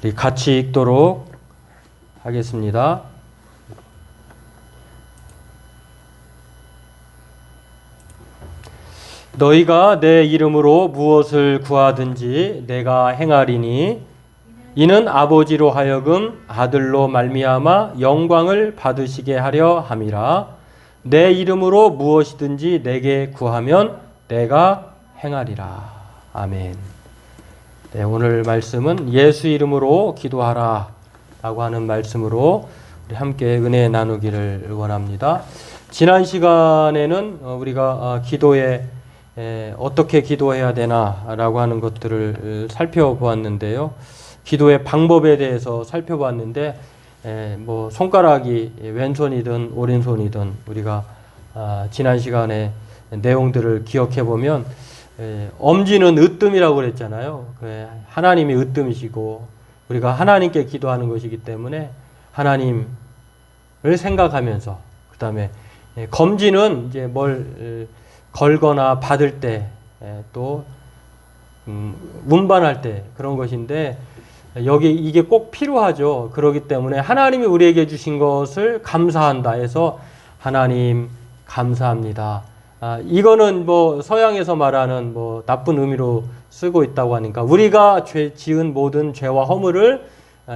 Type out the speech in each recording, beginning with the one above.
우리 같이 읽도록 하겠습니다. 너희가 내 이름으로 무엇을 구하든지 내가 행하리니 이는 아버지로 하여금 아들로 말미암아 영광을 받으시게 하려 함이라. 내 이름으로 무엇이든지 내게 구하면 내가 행하리라. 아멘. 네, 오늘 말씀은 예수 이름으로 기도하라 라고 하는 말씀으로 우리 함께 은혜 나누기를 원합니다. 지난 시간에는 우리가 기도에 어떻게 기도해야 되나 라고 하는 것들을 살펴보았는데요. 기도의 방법에 대해서 살펴봤는데 뭐 손가락이 왼손이든 오른손이든 우리가 지난 시간에 내용들을 기억해 보면 엄지는 으뜸이라고 그랬잖아요. 하나님이 으뜸이시고 우리가 하나님께 기도하는 것이기 때문에 하나님을 생각하면서, 그 다음에 검지는 이제 뭘 걸거나 받을 때, 또 운반할 때 그런 것인데, 여기 이게 꼭 필요하죠. 그렇기 때문에 하나님이 우리에게 주신 것을 감사한다 해서 하나님 감사합니다. 이거는 뭐 서양에서 말하는 뭐 나쁜 의미로 쓰고 있다고 하니까 우리가 지은 모든 죄와 허물을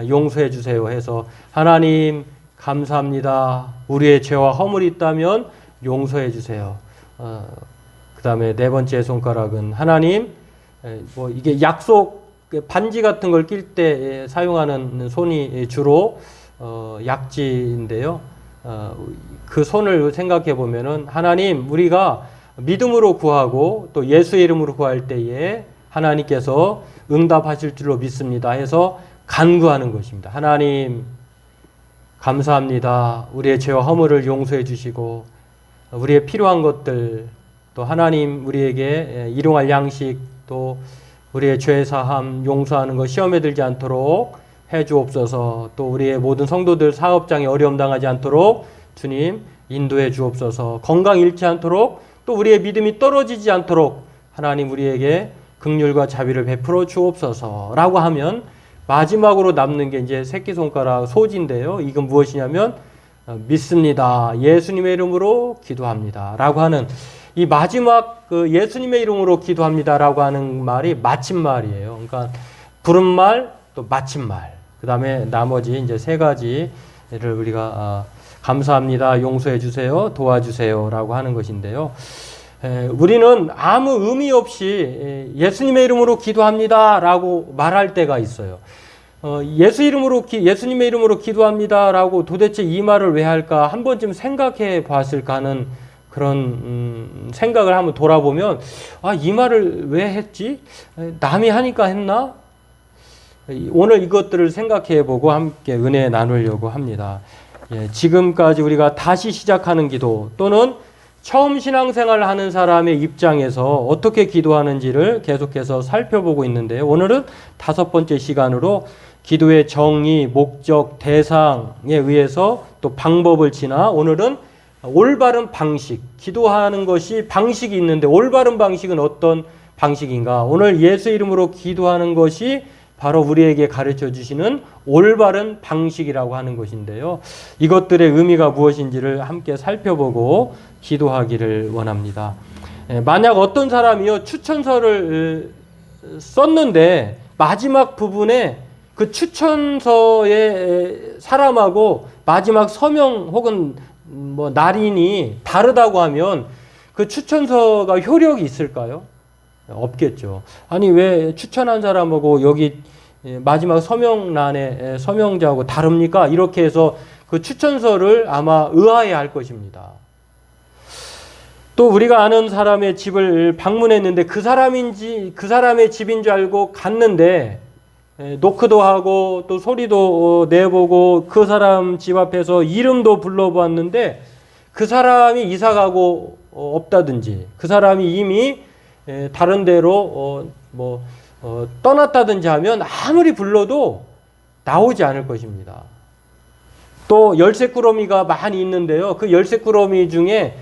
용서해 주세요 해서 하나님 감사합니다. 우리의 죄와 허물이 있다면 용서해 주세요. 그 다음에 네 번째 손가락은 하나님, 뭐 이게 약속 반지 같은 걸 낄 때 사용하는 손이 주로 약지인데요. 그 손을 생각해 보면은 하나님, 우리가 믿음으로 구하고 또 예수의 이름으로 구할 때에 하나님께서 응답하실 줄로 믿습니다 해서 간구하는 것입니다. 하나님 감사합니다. 우리의 죄와 허물을 용서해 주시고 우리의 필요한 것들, 또 하나님 우리에게 일용할 양식, 또 우리의 죄 사함 용서하는 것 시험에 들지 않도록 해 주옵소서. 또 우리의 모든 성도들 사업장에 어려움 당하지 않도록 주님 인도해 주옵소서. 건강 잃지 않도록, 또 우리의 믿음이 떨어지지 않도록 하나님 우리에게 긍휼과 자비를 베풀어 주옵소서 라고 하면 마지막으로 남는 게 이제 새끼손가락 소지인데요. 이건 무엇이냐면 믿습니다. 예수님의 이름으로 기도합니다 라고 하는 이 마지막 그 예수님의 이름으로 기도합니다 라고 하는 말이 마침말이에요. 그러니까 부른말 또 마침말, 그 다음에 나머지 이제 세 가지를 우리가 감사합니다, 용서해 주세요, 도와주세요 라고 하는 것인데요. 우리는 아무 의미 없이 예수님의 이름으로 기도합니다 라고 말할 때가 있어요. 예수님의 이름으로 기도합니다 라고 도대체 이 말을 왜 할까 한 번쯤 생각해 봤을까 하는 그런 생각을 한번 돌아보면, 이 말을 왜 했지? 남이 하니까 했나? 오늘 이것들을 생각해 보고 함께 은혜 나누려고 합니다. 지금까지 우리가 다시 시작하는 기도 또는 처음 신앙생활을 하는 사람의 입장에서 어떻게 기도하는지를 계속해서 살펴보고 있는데요. 오늘은 5번째 시간으로 기도의 정의, 목적, 대상에 의해서 또 방법을 지나 오늘은 올바른 방식, 기도하는 것이 방식이 있는데 올바른 방식은 어떤 방식인가? 오늘 예수 이름으로 기도하는 것이 바로 우리에게 가르쳐 주시는 올바른 방식이라고 하는 것인데요. 이것들의 의미가 무엇인지를 함께 살펴보고 기도하기를 원합니다. 만약 어떤 사람이요 추천서를 썼는데 마지막 부분에 그 추천서의 사람하고 마지막 서명 혹은 뭐 날인이 다르다고 하면 그 추천서가 효력이 있을까요? 없겠죠. 아니 왜 추천한 사람하고 여기 마지막 서명란에 서명자하고 다릅니까? 이렇게 해서 그 추천서를 아마 의아해할 것입니다. 또 우리가 아는 사람의 집을 방문했는데 그 사람의 집인 줄 알고 갔는데 노크도 하고 또 소리도 내보고 그 사람 집 앞에서 이름도 불러보았는데 그 사람이 이사 가고 없다든지 그 사람이 이미 다른 데로 떠났다든지 하면 아무리 불러도 나오지 않을 것입니다. 또 열쇠꾸러미가 많이 있는데요. 그 열쇠꾸러미 중에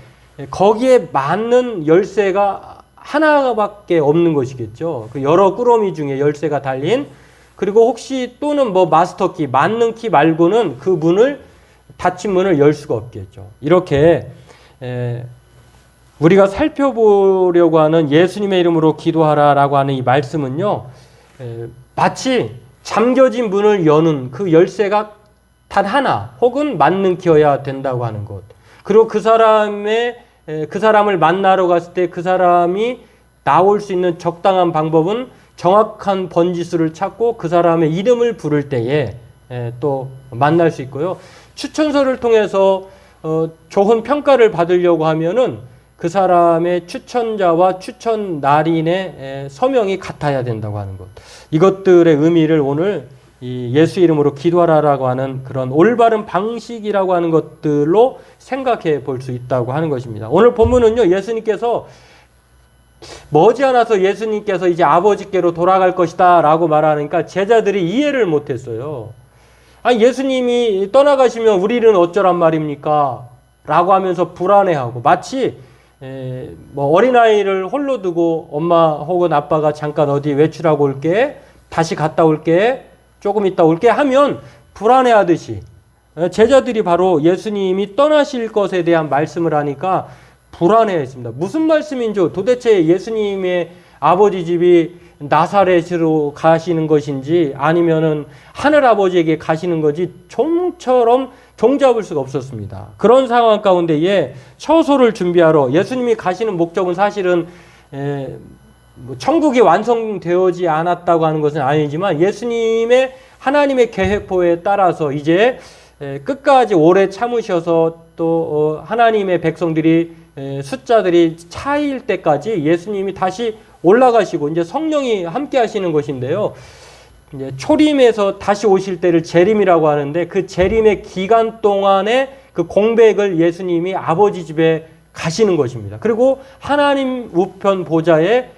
거기에 맞는 열쇠가 하나밖에 없는 것이겠죠. 그 여러 꾸러미 중에 열쇠가 달린 그리고 혹시 또는 뭐 마스터키, 맞는 키 말고는 그 문을, 닫힌 문을 열 수가 없겠죠. 이렇게 우리가 살펴보려고 하는 예수님의 이름으로 기도하라라고 하는 이 말씀은요, 마치 잠겨진 문을 여는 그 열쇠가 단 하나 혹은 맞는 키여야 된다고 하는 것. 그리고 그 사람을 만나러 갔을 때 그 사람이 나올 수 있는 적당한 방법은 정확한 번지수를 찾고 그 사람의 이름을 부를 때에 또 만날 수 있고요. 추천서를 통해서 좋은 평가를 받으려고 하면은 그 사람의 추천자와 추천 날인의 서명이 같아야 된다고 하는 것. 이것들의 의미를 오늘 이 예수 이름으로 기도하라라고 하는 그런 올바른 방식이라고 하는 것들로 생각해 볼 수 있다고 하는 것입니다. 오늘 본문은요, 예수님께서 머지않아서 예수님께서 이제 아버지께로 돌아갈 것이다 라고 말하니까 제자들이 이해를 못했어요. 아니, 예수님이 떠나가시면 우리는 어쩌란 말입니까? 라고 하면서 불안해하고, 마치 뭐 어린아이를 홀로 두고 엄마 혹은 아빠가 잠깐 어디 외출하고 올게, 다시 갔다 올게, 조금 있다 올게 하면 불안해하듯이 제자들이 바로 예수님이 떠나실 것에 대한 말씀을 하니까 불안해했습니다. 무슨 말씀인지, 도대체 예수님의 아버지 집이 나사렛으로 가시는 것인지 아니면은 하늘 아버지에게 가시는 것이 종처럼 종잡을 수가 없었습니다. 그런 상황 가운데에 처소를 준비하러, 예수님이 가시는 목적은 사실은 천국이 완성되어지 않았다고 하는 것은 아니지만 예수님의 하나님의 계획표에 따라서 이제 끝까지 오래 참으셔서 또 하나님의 백성들이 숫자들이 차일 때까지 예수님이 다시 올라가시고 이제 성령이 함께 하시는 것인데요. 이제 초림에서 다시 오실 때를 재림이라고 하는데, 그 재림의 기간 동안에 그 공백을 예수님이 아버지 집에 가시는 것입니다. 그리고 하나님 우편 보좌에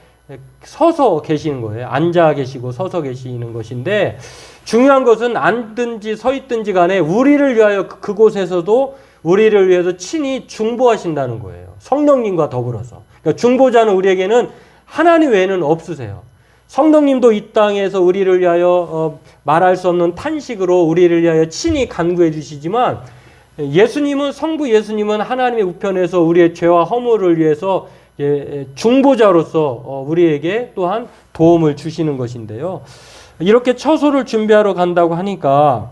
서서 계시는 거예요. 앉아 계시고 서서 계시는 것인데, 중요한 것은 앉든지 서 있든지 간에 우리를 위하여 그곳에서도 우리를 위해서 친히 중보하신다는 거예요. 성령님과 더불어서. 그러니까 중보자는 우리에게는 하나님 외에는 없으세요. 성령님도 이 땅에서 우리를 위하여 말할 수 없는 탄식으로 우리를 위하여 친히 간구해 주시지만, 예수님은, 성부 예수님은 하나님의 우편에서 우리의 죄와 허물을 위해서 중보자로서 우리에게 또한 도움을 주시는 것인데요. 이렇게 처소를 준비하러 간다고 하니까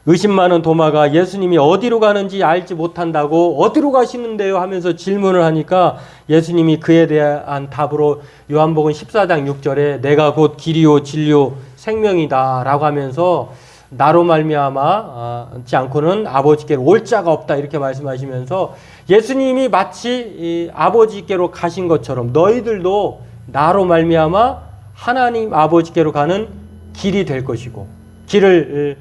의심 많은 도마가 예수님이 어디로 가는지 알지 못한다고 어디로 가시는데요 하면서 질문을 하니까 예수님이 그에 대한 답으로 요한복음 14장 6절에 내가 곧 길이요 진리요 생명이다 라고 하면서 나로 말미암지 않고는 아버지께로 올 자가 없다 이렇게 말씀하시면서 예수님이 마치 아버지께로 가신 것처럼 너희들도 나로 말미암아 하나님 아버지께로 가는 길이 될 것이고, 길을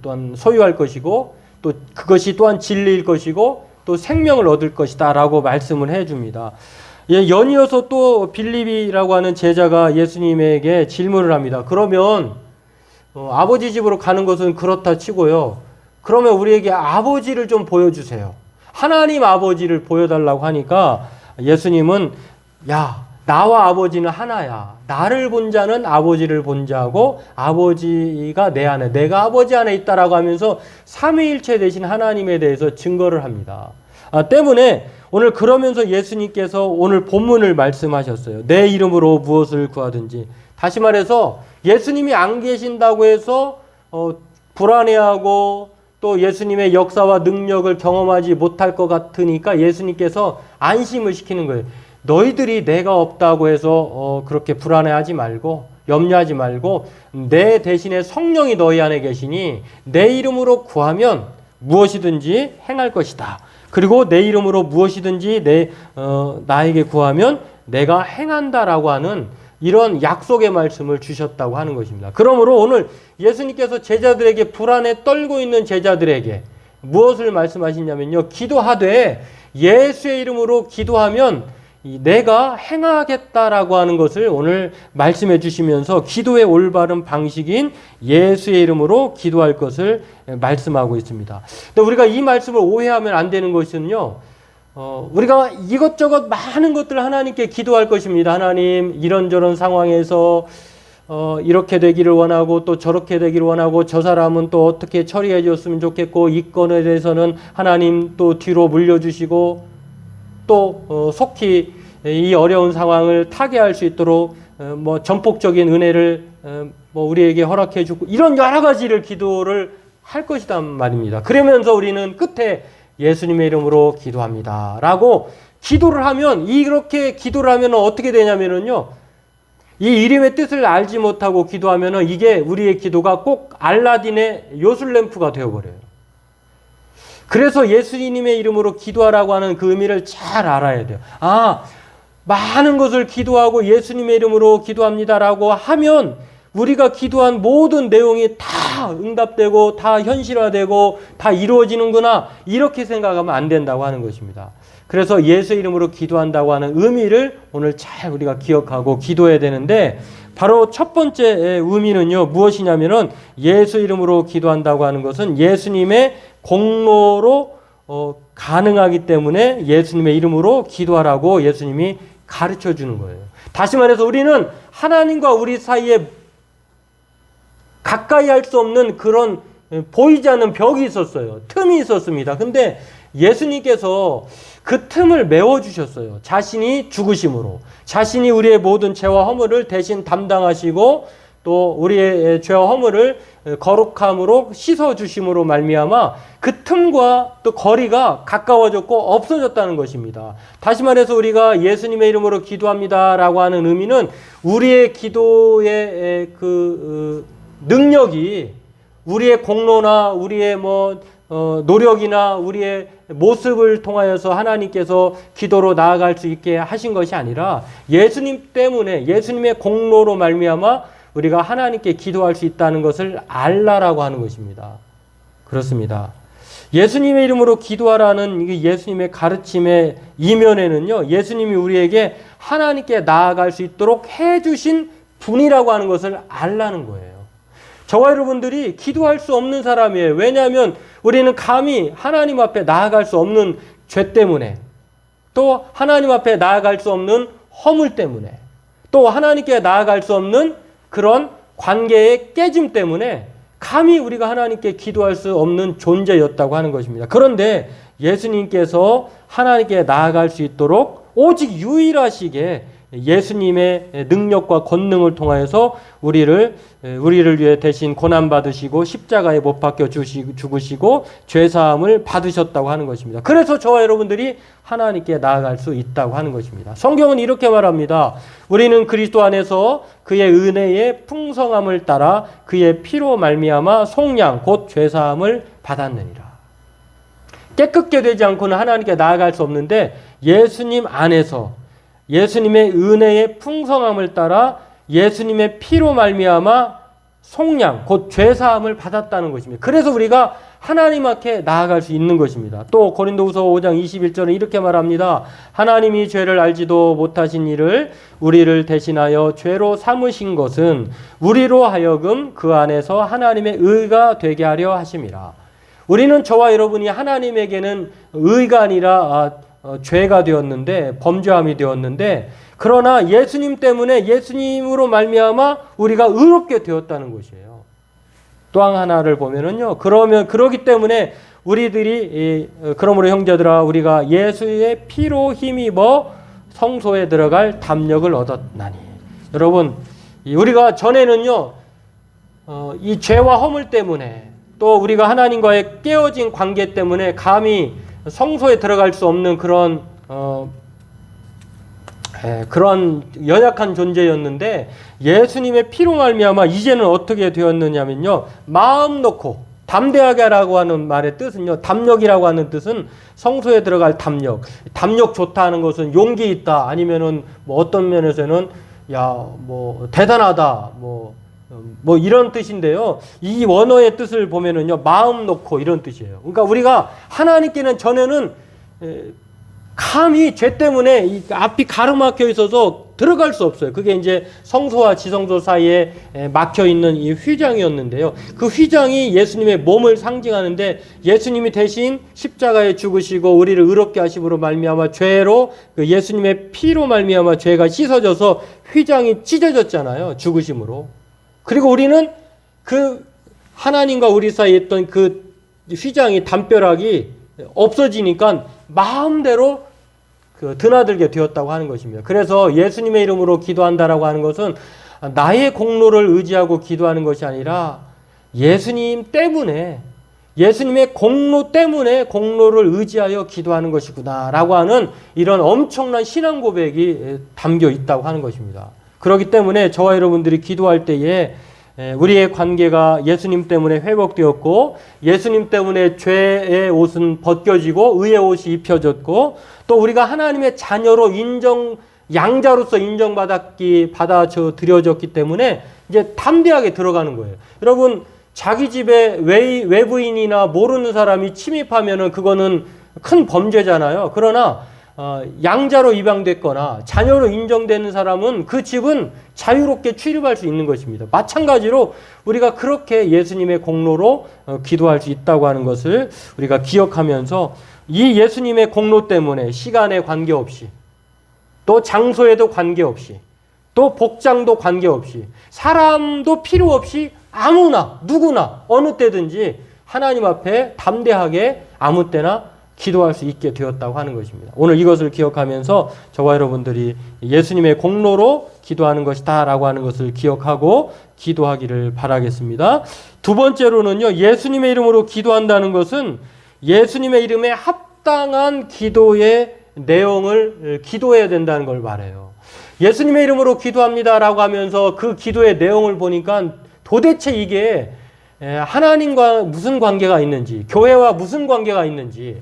또한 소유할 것이고, 또 그것이 또한 진리일 것이고, 또 생명을 얻을 것이다 라고 말씀을 해줍니다. 연이어서 또 빌립이라고 하는 제자가 예수님에게 질문을 합니다. 그러면 아버지 집으로 가는 것은 그렇다 치고요, 그러면 우리에게 아버지를 좀 보여주세요. 하나님 아버지를 보여달라고 하니까 예수님은 나와 아버지는 하나야. 나를 본 자는 아버지를 본 자고 아버지가 내 안에, 내가 아버지 안에 있다라고 하면서 삼위일체 되신 하나님에 대해서 증거를 합니다. 때문에 오늘 그러면서 예수님께서 오늘 본문을 말씀하셨어요. 내 이름으로 무엇을 구하든지. 다시 말해서 예수님이 안 계신다고 해서 불안해하고 또 예수님의 역사와 능력을 경험하지 못할 것 같으니까 예수님께서 안심을 시키는 거예요. 너희들이 내가 없다고 해서 그렇게 불안해하지 말고 염려하지 말고 내 대신에 성령이 너희 안에 계시니 내 이름으로 구하면 무엇이든지 행할 것이다. 그리고 내 이름으로 무엇이든지 나에게 구하면 내가 행한다라고 하는 이런 약속의 말씀을 주셨다고 하는 것입니다. 그러므로 오늘 예수님께서 제자들에게, 불안에 떨고 있는 제자들에게 무엇을 말씀하시냐면요, 기도하되 예수의 이름으로 기도하면 내가 행하겠다라고 하는 것을 오늘 말씀해 주시면서 기도의 올바른 방식인 예수의 이름으로 기도할 것을 말씀하고 있습니다. 근데 우리가 이 말씀을 오해하면 안 되는 것은요, 우리가 이것저것 많은 것들을 하나님께 기도할 것입니다. 하나님, 이런저런 상황에서 이렇게 되기를 원하고 또 저렇게 되기를 원하고 저 사람은 또 어떻게 처리해 줬으면 좋겠고 이 건에 대해서는 하나님 또 뒤로 물려주시고 또 속히 이 어려운 상황을 타개할 수 있도록 뭐 전폭적인 은혜를 뭐 우리에게 허락해 주고 이런 여러 가지를 기도를 할 것이단 말입니다. 그러면서 우리는 끝에 예수님의 이름으로 기도합니다 라고 기도를 하면, 이렇게 기도를 하면 어떻게 되냐면요, 이 이름의 뜻을 알지 못하고 기도하면 이게 우리의 기도가 꼭 알라딘의 요술램프가 되어버려요. 그래서 예수님의 이름으로 기도하라고 하는 그 의미를 잘 알아야 돼요. 많은 것을 기도하고 예수님의 이름으로 기도합니다라고 하면 우리가 기도한 모든 내용이 다 응답되고 다 현실화되고 다 이루어지는구나, 이렇게 생각하면 안 된다고 하는 것입니다. 그래서 예수 이름으로 기도한다고 하는 의미를 오늘 잘 우리가 기억하고 기도해야 되는데, 바로 첫 번째 의미는요, 무엇이냐면은 예수 이름으로 기도한다고 하는 것은 예수님의 공로로 가능하기 때문에 예수님의 이름으로 기도하라고 예수님이 가르쳐 주는 거예요. 다시 말해서 우리는 하나님과 우리 사이에 가까이 할 수 없는 그런 보이지 않는 벽이 있었어요. 틈이 있었습니다. 근데 예수님께서 그 틈을 메워주셨어요. 자신이 죽으심으로. 자신이 우리의 모든 죄와 허물을 대신 담당하시고 또 우리의 죄와 허물을 거룩함으로 씻어주심으로 말미암아 그 틈과 또 거리가 가까워졌고 없어졌다는 것입니다. 다시 말해서 우리가 예수님의 이름으로 기도합니다라고 하는 의미는 우리의 기도의 능력이 우리의 공로나 우리의 노력이나 우리의 모습을 통하여서 하나님께서 기도로 나아갈 수 있게 하신 것이 아니라 예수님 때문에, 예수님의 공로로 말미암아 우리가 하나님께 기도할 수 있다는 것을 알라라고 하는 것입니다. 그렇습니다. 예수님의 이름으로 기도하라는 예수님의 가르침의 이면에는요, 예수님이 우리에게 하나님께 나아갈 수 있도록 해주신 분이라고 하는 것을 알라는 거예요. 저와 여러분들이 기도할 수 없는 사람이에요. 왜냐하면 우리는 감히 하나님 앞에 나아갈 수 없는 죄 때문에, 또 하나님 앞에 나아갈 수 없는 허물 때문에, 또 하나님께 나아갈 수 없는 그런 관계의 깨짐 때문에 감히 우리가 하나님께 기도할 수 없는 존재였다고 하는 것입니다. 그런데 예수님께서 하나님께 나아갈 수 있도록 오직 유일하시게 예수님의 능력과 권능을 통하여서 우리를 위해 대신 고난받으시고 십자가에 못 박혀 죽으시고 죄사함을 받으셨다고 하는 것입니다. 그래서 저와 여러분들이 하나님께 나아갈 수 있다고 하는 것입니다. 성경은 이렇게 말합니다. 우리는 그리스도 안에서 그의 은혜의 풍성함을 따라 그의 피로 말미암아 속량 곧 죄사함을 받았느니라. 깨끗게 되지 않고는 하나님께 나아갈 수 없는데 예수님 안에서 예수님의 은혜의 풍성함을 따라 예수님의 피로 말미암아 속량 곧 죄사함을 받았다는 것입니다. 그래서 우리가 하나님 앞에 나아갈 수 있는 것입니다. 또 고린도후서 5장 21절은 이렇게 말합니다. 하나님이 죄를 알지도 못하신 이를 우리를 대신하여 죄로 삼으신 것은 우리로 하여금 그 안에서 하나님의 의가 되게 하려 하심이라. 우리는, 저와 여러분이 하나님에게는 의가 아니라 죄가 되었는데, 범죄함이 되었는데, 그러나 예수님 때문에, 예수님으로 말미암아 우리가 의롭게 되었다는 것이에요. 또한 하나를 보면은요, 그러기 때문에 우리들이, 그러므로 형제들아 우리가 예수의 피로 힘입어 성소에 들어갈 담력을 얻었나니. 여러분, 우리가 전에는요, 이 죄와 허물 때문에, 또 우리가 하나님과의 깨어진 관계 때문에 감히 성소에 들어갈 수 없는 그런 연약한 존재였는데, 예수님의 피로 말미암아 이제는 어떻게 되었느냐면요, 마음 놓고 담대하게 하라고 하는 말의 뜻은요, 담력이라고 하는 뜻은 성소에 들어갈 담력. 담력 좋다 하는 것은 용기 있다, 아니면은 어떤 면에서는 대단하다, 이런 뜻인데요. 이 원어의 뜻을 보면은요, 마음 놓고 이런 뜻이에요. 그러니까 우리가 하나님께는 전에는 감히 죄 때문에 이 앞이 가로막혀 있어서 들어갈 수 없어요. 그게 이제 성소와 지성소 사이에 막혀 있는 이 휘장이었는데요. 그 휘장이 예수님의 몸을 상징하는데, 예수님이 대신 십자가에 죽으시고 우리를 의롭게 하심으로 말미암아 죄로, 예수님의 피로 말미암아 죄가 씻어져서 휘장이 찢어졌잖아요. 죽으심으로. 그리고 우리는 그 하나님과 우리 사이에 있던 그 휘장이, 담벼락이 없어지니까 마음대로 드나들게 되었다고 하는 것입니다. 그래서 예수님의 이름으로 기도한다라고 하는 것은 나의 공로를 의지하고 기도하는 것이 아니라 예수님 때문에, 예수님의 공로 때문에 공로를 의지하여 기도하는 것이구나 라고 하는 이런 엄청난 신앙 고백이 담겨 있다고 하는 것입니다. 그렇기 때문에 저와 여러분들이 기도할 때에 우리의 관계가 예수님 때문에 회복되었고, 예수님 때문에 죄의 옷은 벗겨지고 의의 옷이 입혀졌고, 또 우리가 하나님의 자녀로 양자로서 받아져 드려졌기 때문에 이제 담대하게 들어가는 거예요. 여러분, 자기 집에 외부인이나 모르는 사람이 침입하면은 그거는 큰 범죄잖아요. 그러나 양자로 입양됐거나 자녀로 인정되는 사람은 그 집은 자유롭게 출입할 수 있는 것입니다. 마찬가지로 우리가 그렇게 예수님의 공로로 기도할 수 있다고 하는 것을 우리가 기억하면서, 이 예수님의 공로 때문에 시간에 관계없이, 또 장소에도 관계없이, 또 복장도 관계없이, 사람도 필요 없이 아무나 누구나 어느 때든지 하나님 앞에 담대하게 아무 때나 기도할 수 있게 되었다고 하는 것입니다. 오늘 이것을 기억하면서 저와 여러분들이 예수님의 공로로 기도하는 것이다 라고 하는 것을 기억하고 기도하기를 바라겠습니다. 두 번째로는요, 예수님의 이름으로 기도한다는 것은 예수님의 이름에 합당한 기도의 내용을 기도해야 된다는 걸 말해요. 예수님의 이름으로 기도합니다 라고 하면서 그 기도의 내용을 보니까 도대체 이게 하나님과 무슨 관계가 있는지, 교회와 무슨 관계가 있는지,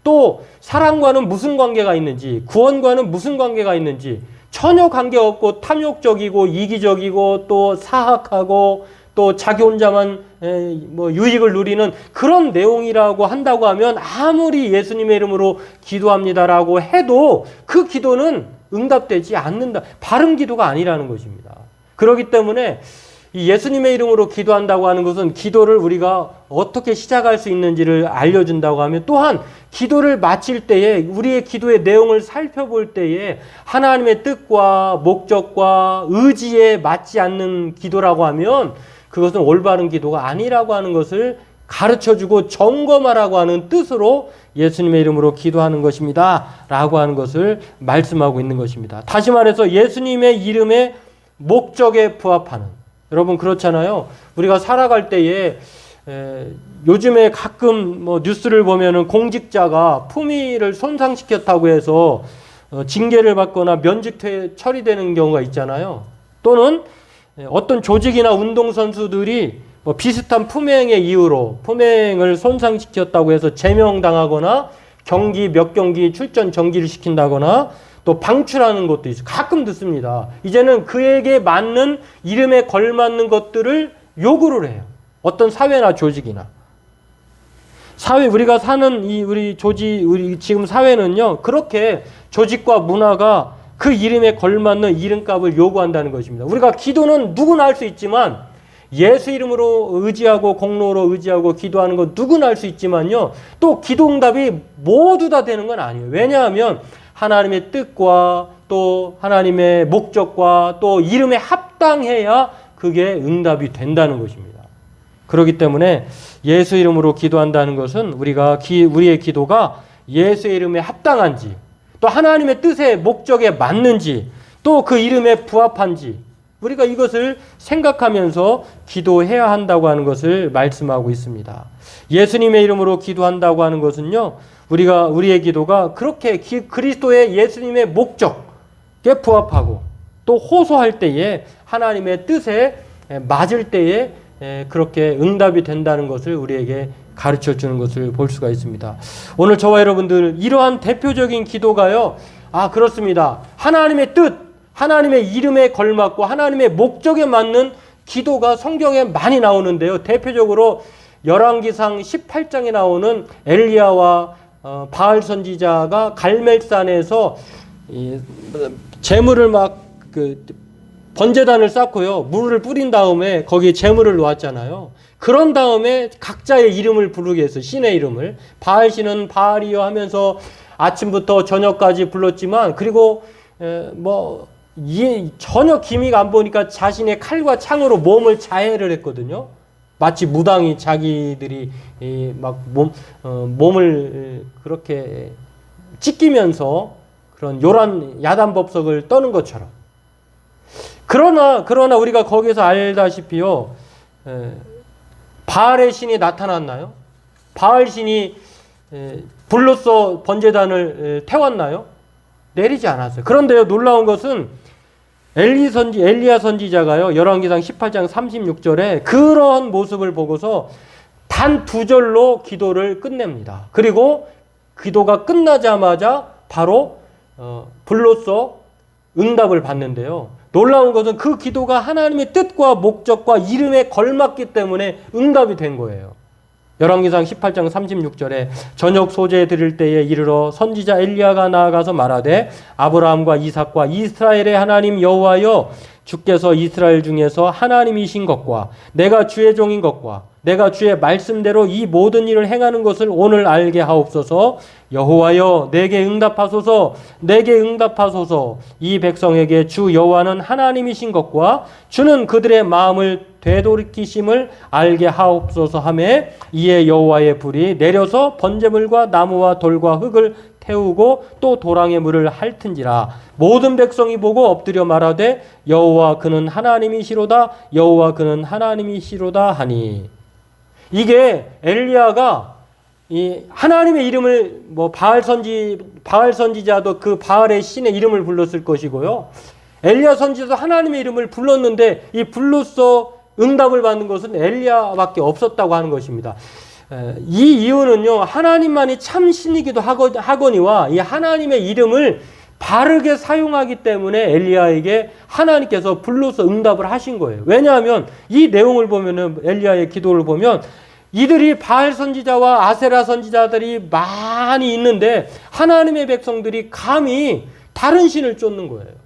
또 사랑과는 무슨 관계가 있는지, 구원과는 무슨 관계가 있는지 전혀 관계없고 탐욕적이고 이기적이고 또 사악하고 또 자기 혼자만 유익을 누리는 그런 내용이라고 한다고 하면, 아무리 예수님의 이름으로 기도합니다라고 해도 그 기도는 응답되지 않는다. 바른 기도가 아니라는 것입니다. 그렇기 때문에 이 예수님의 이름으로 기도한다고 하는 것은 기도를 우리가 어떻게 시작할 수 있는지를 알려준다고 하면, 또한 기도를 마칠 때에 우리의 기도의 내용을 살펴볼 때에 하나님의 뜻과 목적과 의지에 맞지 않는 기도라고 하면 그것은 올바른 기도가 아니라고 하는 것을 가르쳐주고 점검하라고 하는 뜻으로 예수님의 이름으로 기도하는 것입니다 라고 하는 것을 말씀하고 있는 것입니다. 다시 말해서 예수님의 이름의 목적에 부합하는, 여러분 그렇잖아요. 우리가 살아갈 때에 요즘에 가끔 뉴스를 보면은 공직자가 품위를 손상시켰다고 해서 징계를 받거나 면직 처리되는 경우가 있잖아요. 또는 어떤 조직이나 운동선수들이 비슷한 품행의 이유로 품행을 손상시켰다고 해서 제명당하거나 몇 경기 출전 정지를 시킨다거나 또 방출하는 것도 있어요. 가끔 듣습니다. 이제는 그에게 맞는, 이름에 걸맞는 것들을 요구를 해요. 어떤 사회나 조직이나. 우리가 사는 우리 지금 사회는요, 그렇게 조직과 문화가 그 이름에 걸맞는 이름값을 요구한다는 것입니다. 우리가 기도는 누구나 할 수 있지만, 예수 이름으로 의지하고 공로로 의지하고 기도하는 건 누구나 할 수 있지만요, 또 기도응답이 모두 다 되는 건 아니에요. 왜냐하면 하나님의 뜻과 또 하나님의 목적과 또 이름에 합당해야 그게 응답이 된다는 것입니다. 그렇기 때문에 예수 이름으로 기도한다는 것은 우리의 기도가 예수의 이름에 합당한지, 또 하나님의 뜻의 목적에 맞는지, 또 그 이름에 부합한지, 우리가 이것을 생각하면서 기도해야 한다고 하는 것을 말씀하고 있습니다. 예수님의 이름으로 기도한다고 하는 것은요, 우리의 기도가 그렇게 그리스도의 예수님의 목적에 부합하고 또 호소할 때에 하나님의 뜻에 맞을 때에 그렇게 응답이 된다는 것을 우리에게 가르쳐 주는 것을 볼 수가 있습니다. 오늘 저와 여러분들, 이러한 대표적인 기도가요, 그렇습니다. 하나님의 뜻, 하나님의 이름에 걸맞고 하나님의 목적에 맞는 기도가 성경에 많이 나오는데요. 대표적으로 열왕기상 18장에 나오는 엘리야와 바알 선지자가 갈멜산에서 제물을 번제단을 쌓고요, 물을 뿌린 다음에 거기에 제물을 놓았잖아요. 그런 다음에 각자의 이름을 부르게 했어요. 신의 이름을. 바알 신은 바알이요 하면서 아침부터 저녁까지 불렀지만, 그리고 전혀 기미가 안 보니까 자신의 칼과 창으로 몸을 자해를 했거든요. 마치 무당이 자기들이 몸을 그렇게 찢기면서 그런 요란 야단법석을 떠는 것처럼. 그러나 우리가 거기서 알다시피요, 바알의 신이 나타났나요? 바알 신이 불로써 번제단을 태웠나요? 내리지 않았어요. 그런데요, 놀라운 것은 엘리야 선지자가요, 열왕기상 18장 36절에 그런 모습을 보고서 단 2절로 기도를 끝냅니다. 그리고 기도가 끝나자마자 바로 불로써 응답을 받는데요. 놀라운 것은 그 기도가 하나님의 뜻과 목적과 이름에 걸맞기 때문에 응답이 된 거예요. 열왕기상 18장 36절에 저녁 소재 드릴 때에 이르러 선지자 엘리야가 나아가서 말하되 아브라함과 이삭과 이스라엘의 하나님 여호와여, 주께서 이스라엘 중에서 하나님이신 것과 내가 주의 종인 것과 내가 주의 말씀대로 이 모든 일을 행하는 것을 오늘 알게 하옵소서. 여호와여, 내게 응답하소서. 내게 응답하소서. 이 백성에게 주 여호와는 하나님이신 것과 주는 그들의 마음을 되돌이키심을 알게 하옵소서 하매 이에 여호와의 불이 내려서 번제물과 나무와 돌과 흙을 태우고 또 도랑의 물을 핥은지라. 모든 백성이 보고 엎드려 말하되 여호와 그는 하나님이시로다. 여호와 그는 하나님이시로다 하니. 이게 엘리야가 이 하나님의 이름을 바알 선지자도 그 바알의 신의 이름을 불렀을 것이고요. 엘리야 선지자도 하나님의 이름을 불렀는데 이 불로써 응답을 받는 것은 엘리야밖에 없었다고 하는 것입니다. 이 이유는요, 하나님만이 참 신이기도 하거니와 이 하나님의 이름을 바르게 사용하기 때문에 엘리야에게 하나님께서 불로써 응답을 하신 거예요. 왜냐하면 이 내용을 보면은, 엘리야의 기도를 보면 이들이 바알 선지자와 아세라 선지자들이 많이 있는데 하나님의 백성들이 감히 다른 신을 쫓는 거예요.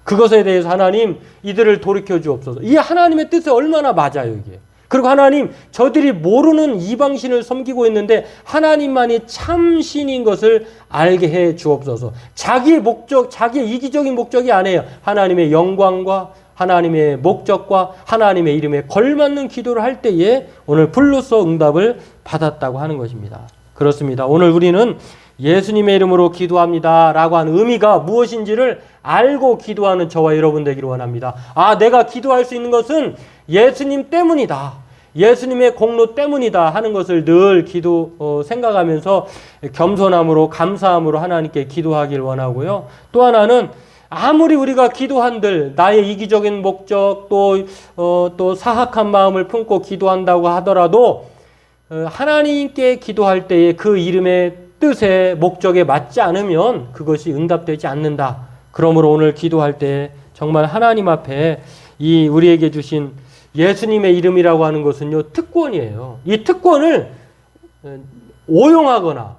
그것에 대해서 하나님, 이들을 돌이켜 주옵소서. 이 하나님의 뜻에 얼마나 맞아요, 이게. 그리고 하나님, 저들이 모르는 이방신을 섬기고 있는데 하나님만이 참 신인 것을 알게 해 주옵소서. 자기의 목적, 자기의 이기적인 목적이 아니에요. 하나님의 영광과 하나님의 목적과 하나님의 이름에 걸맞는 기도를 할 때에 오늘 불로써 응답을 받았다고 하는 것입니다. 그렇습니다. 오늘 우리는 예수님의 이름으로 기도합니다 라고 하는 의미가 무엇인지를 알고 기도하는 저와 여러분 되기를 원합니다. 내가 기도할 수 있는 것은 예수님 때문이다, 예수님의 공로 때문이다 하는 것을 늘 생각하면서 겸손함으로 감사함으로 하나님께 기도하길 원하고요. 또 하나는 아무리 우리가 기도한들 나의 이기적인 목적 또 사악한 마음을 품고 기도한다고 하더라도 하나님께 기도할 때에 그 이름의 뜻의 목적에 맞지 않으면 그것이 응답되지 않는다. 그러므로 오늘 기도할 때 정말 하나님 앞에 이 우리에게 주신 예수님의 이름이라고 하는 것은요, 특권이에요. 이 특권을 오용하거나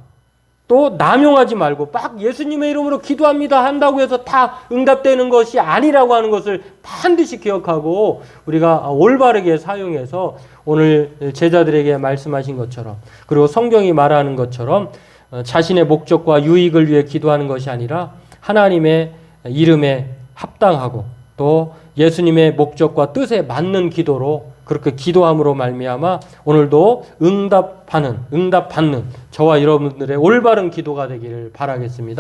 또 남용하지 말고 막 예수님의 이름으로 기도합니다 한다고 해서 다 응답되는 것이 아니라고 하는 것을 반드시 기억하고 우리가 올바르게 사용해서 오늘 제자들에게 말씀하신 것처럼, 그리고 성경이 말하는 것처럼 자신의 목적과 유익을 위해 기도하는 것이 아니라 하나님의 이름에 합당하고 또 예수님의 목적과 뜻에 맞는 기도로 그렇게 기도함으로 말미암아 오늘도 응답받는 저와 여러분들의 올바른 기도가 되기를 바라겠습니다.